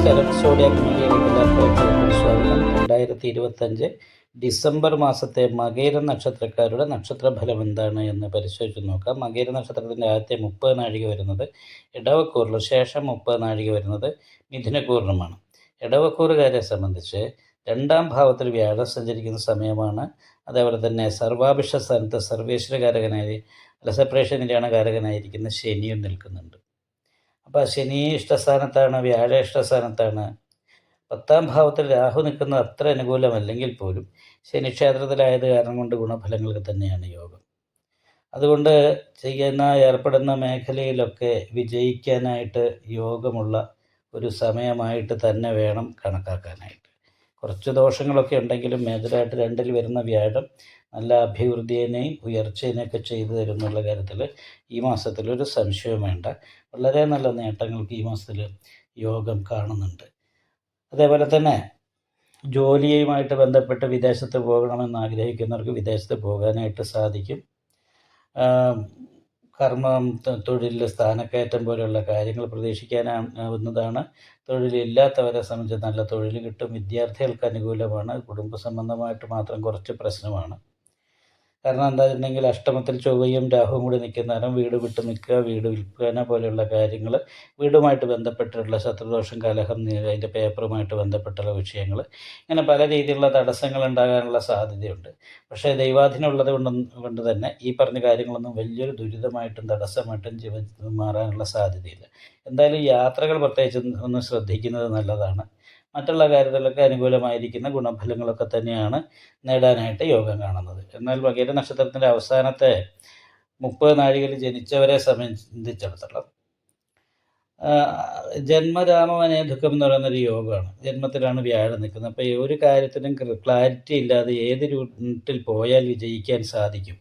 നമസ്കാരം. സോഡിയാക് മീഡിയയിലേക്ക് എല്ലാവർക്കും സ്വാഗതം. 2025 ഡിസംബർ മാസത്തെ മകയിര നക്ഷത്രക്കാരുടെ നക്ഷത്രഫലം എന്താണ് എന്ന് പരിശോധിച്ച് നോക്കാം. മകയിര നക്ഷത്രത്തിൻ്റെ ആദ്യത്തെ 30 നാഴിക വരുന്നത് ഇടവക്കൂറിലും ശേഷം 30 നാഴിക വരുന്നത് മിഥുനക്കൂറിലുമാണ്. ഇടവക്കൂറുകാരെ സംബന്ധിച്ച് 2ാം ഭാവത്തിൽ വ്യാഴം സഞ്ചരിക്കുന്ന സമയമാണ്. അതേപോലെ തന്നെ സർവാഭിഷ്ട സ്ഥാനത്ത് സർവേശ്വരകാരകനായി സെപ്പറേഷൻ നിര്യാണകാരകനായിരിക്കുന്ന ശനിയും നിൽക്കുന്നുണ്ട്. അപ്പോൾ ശനി ഇഷ്ടസ്ഥാനത്താണ്, വ്യാഴ ഇഷ്ടസ്ഥാനത്താണ്. 10ാം ഭാവത്തിൽ രാഹു നിൽക്കുന്നത് അത്ര അനുകൂലമല്ലെങ്കിൽ പോലും ശനി ക്ഷേത്രത്തിലായത് കാരണം കൊണ്ട് ഗുണഫലങ്ങൾക്ക് തന്നെയാണ് യോഗം. അതുകൊണ്ട് ഏർപ്പെടുന്ന മേഖലയിലൊക്കെ വിജയിക്കാനായിട്ട് യോഗമുള്ള ഒരു സമയമായിട്ട് തന്നെ വേണം കണക്കാക്കാനായിട്ട്. കുറച്ച് ദോഷങ്ങളൊക്കെ ഉണ്ടെങ്കിലും മേജറായിട്ട് 2ൽ വരുന്ന വ്യാഴം നല്ല അഭിവൃദ്ധിയെയും ഉയർച്ചയെയൊക്കെ ചെയ്തു തരുന്നുള്ള കാര്യത്തിൽ ഈ മാസത്തിലൊരു സംശയവും വേണ്ട. വളരെ നല്ല നേട്ടങ്ങൾക്ക് ഈ മാസത്തിൽ യോഗം കാണുന്നുണ്ട്. അതേപോലെ തന്നെ ജോലിയുമായിട്ട് ബന്ധപ്പെട്ട് വിദേശത്ത് പോകണമെന്ന് ആഗ്രഹിക്കുന്നവർക്ക് വിദേശത്ത് പോകാനായിട്ട് സാധിക്കും. കർമ്മം, തൊഴിൽ സ്ഥാനക്കയറ്റം പോലെയുള്ള കാര്യങ്ങൾ പ്രതീക്ഷിക്കാനാവുന്നതാണ്. തൊഴിലില്ലാത്തവരെ സംബന്ധിച്ച് നല്ല തൊഴിൽ കിട്ടും. വിദ്യാർത്ഥികൾക്ക് അനുകൂലമാണ്. കുടുംബ സംബന്ധമായിട്ട് മാത്രം കുറച്ച് പ്രശ്നമാണ്. കാരണം എന്താ വെച്ചിട്ടുണ്ടെങ്കിൽ അഷ്ടമത്തിൽ ചൊവ്വയും രാഹുവും കൂടി നിൽക്കുന്നേരം വീട് വിട്ട് നിൽക്കുക, വീട് വിൽപ്പന പോലെയുള്ള കാര്യങ്ങൾ, വീടുമായിട്ട് ബന്ധപ്പെട്ടുള്ള ശത്രുദോഷം, കലഹം, അതിൻ്റെ പേപ്പറുമായിട്ട് ബന്ധപ്പെട്ടുള്ള വിഷയങ്ങൾ, ഇങ്ങനെ പല രീതിയിലുള്ള തടസ്സങ്ങൾ ഉണ്ടാകാനുള്ള സാധ്യതയുണ്ട്. പക്ഷേ ദൈവാധീനമുള്ളത് കൊണ്ട് തന്നെ ഈ പറഞ്ഞ കാര്യങ്ങളൊന്നും വലിയൊരു ദുരിതമായിട്ടും തടസ്സമായിട്ടും ജീവിതത്തിൽ മാറാനുള്ള സാധ്യതയില്ല. എന്തായാലും യാത്രകൾ പ്രത്യേകിച്ച് ഒന്ന് ശ്രദ്ധിക്കുന്നത് നല്ലതാണ്. മറ്റുള്ള കാര്യത്തിലൊക്കെ അനുകൂലമായിരിക്കുന്ന ഗുണഫലങ്ങളൊക്കെ തന്നെയാണ് നേടാനായിട്ട് യോഗം കാണുന്നത്. എന്നാൽ മകയിര നക്ഷത്രത്തിൻ്റെ അവസാനത്തെ 30 നാഴികയിൽ ജനിച്ചവരെ സംബന്ധിച്ചിടത്തോളം ജന്മരാമവനെ ദുഃഖം എന്ന് പറയുന്നൊരു യോഗമാണ്. ജന്മത്തിലാണ് വ്യാഴം നിൽക്കുന്നത്. അപ്പോൾ ഒരു കാര്യത്തിനും ക്ലാരിറ്റി ഇല്ലാതെ ഏത് റൂട്ടിൽ പോയാൽ വിജയിക്കാൻ സാധിക്കും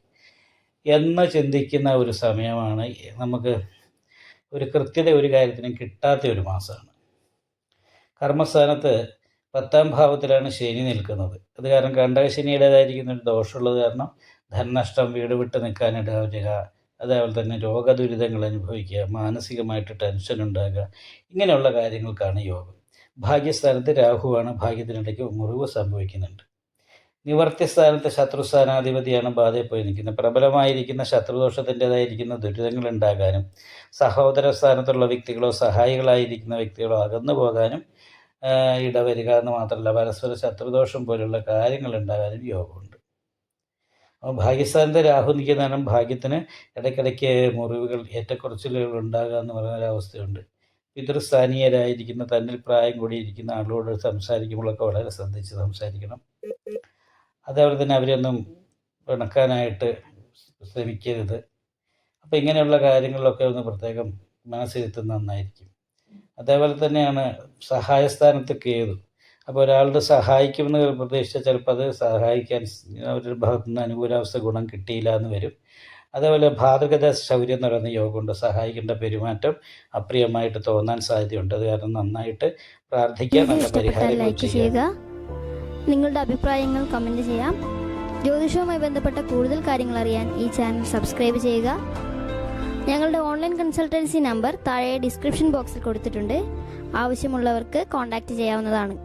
എന്ന് ചിന്തിക്കുന്ന ഒരു സമയമാണ്. നമുക്ക് ഒരു കൃത്യത ഒരു കാര്യത്തിനും കിട്ടാത്ത ഒരു മാസമാണ്. കർമ്മസ്ഥാനത്ത് 10ാം ഭാവത്തിലാണ് ശനി നിൽക്കുന്നത്. അത് കാരണം കണ്ടകശനിയുടേതായിരിക്കുന്ന ഒരു ദോഷമുള്ളത് കാരണം ധനനഷ്ടം, വീട് വിട്ട് നിൽക്കാനിട വരിക, അതേപോലെ തന്നെ രോഗദുരിതങ്ങൾ അനുഭവിക്കുക, മാനസികമായിട്ട് ടെൻഷൻ ഉണ്ടാകുക, ഇങ്ങനെയുള്ള കാര്യങ്ങൾക്കാണ് യോഗം. ഭാഗ്യസ്ഥാനത്ത് രാഹുവാണ്. ഭാഗ്യത്തിനിടയ്ക്ക് മുറിവ് സംഭവിക്കുന്നുണ്ട്. നിവർത്തിസ്ഥാനത്ത് ശത്രുസ്ഥാനാധിപതിയാണ് ബാധയിൽ പോയി നിൽക്കുന്നത്. പ്രബലമായിരിക്കുന്ന ശത്രുദോഷത്തിൻ്റെതായിരിക്കുന്ന ദുരിതങ്ങൾ ഉണ്ടാകാനും സഹോദര സ്ഥാനത്തുള്ള വ്യക്തികളോ സഹായികളായിരിക്കുന്ന വ്യക്തികളോ അകന്നു പോകാനും ഇടവരിക എന്ന് മാത്രമല്ല പരസ്പര ശത്രുദോഷം പോലുള്ള കാര്യങ്ങൾ ഉണ്ടാകാനും യോഗമുണ്ട്. അപ്പോൾ ഭാഗ്യസ്ഥാനത്ത് രാഹു നിൽക്കുന്നതിനും ഭാഗ്യത്തിന് ഇടയ്ക്കിടയ്ക്ക് മുറിവുകൾ, ഏറ്റക്കുറച്ചിലുകൾ ഉണ്ടാകുക എന്ന് പറയുന്ന ഒരവസ്ഥയുണ്ട്. പിതൃസ്ഥാനീയരായിരിക്കുന്ന തന്നിൽ പ്രായം കൂടിയിരിക്കുന്ന ആളുകളോട് സംസാരിക്കുമ്പോഴൊക്കെ വളരെ ശ്രദ്ധിച്ച് സംസാരിക്കണം. അതേപോലെ തന്നെ അവരൊന്നും പിണക്കാനായിട്ട് ശ്രമിക്കരുത്. അപ്പോൾ ഇങ്ങനെയുള്ള കാര്യങ്ങളിലൊക്കെ ഒന്ന് പ്രത്യേകം മനസ്സിരുത്തുന്നത് നന്നായിരിക്കും. അതേപോലെ തന്നെയാണ് സഹായസ്ഥാനത്ത് കേതു. അപ്പോൾ ഒരാളുടെ സഹായിക്കുമെന്ന് പ്രതീക്ഷിച്ചാൽ ചിലപ്പോൾ അത് സഹായിക്കാൻ അവരുടെ ഭാഗത്തു നിന്ന് അനുകൂലാവസ്ഥ ഗുണം കിട്ടിയില്ല എന്ന് വരും. അതേപോലെ ഭാതൃകത ശൗര്യം എന്ന് പറയുന്ന യോഗമുണ്ട്. സഹായിക്കേണ്ട പെരുമാറ്റം അപ്രിയമായിട്ട് തോന്നാൻ സാധ്യതയുണ്ട്. അത് കാരണം നന്നായിട്ട് പ്രാർത്ഥിക്കുക, നല്ല പരിഹാരം ചെയ്യുക. നിങ്ങളുടെ അഭിപ്രായങ്ങൾ കമൻറ്റ് ചെയ്യാം. ജ്യോതിഷവുമായി ബന്ധപ്പെട്ട കൂടുതൽ കാര്യങ്ങൾ അറിയാൻ ഈ ചാനൽ സബ്സ്ക്രൈബ് ചെയ്യുക. ഞങ്ങളുടെ ഓൺലൈൻ കൺസൾട്ടൻസി നമ്പർ താഴെ ഡിസ്ക്രിപ്ഷൻ ബോക്സിൽ കൊടുത്തിട്ടുണ്ട്. ആവശ്യമുള്ളവർക്ക് കോൺടാക്റ്റ് ചെയ്യാവുന്നതാണ്.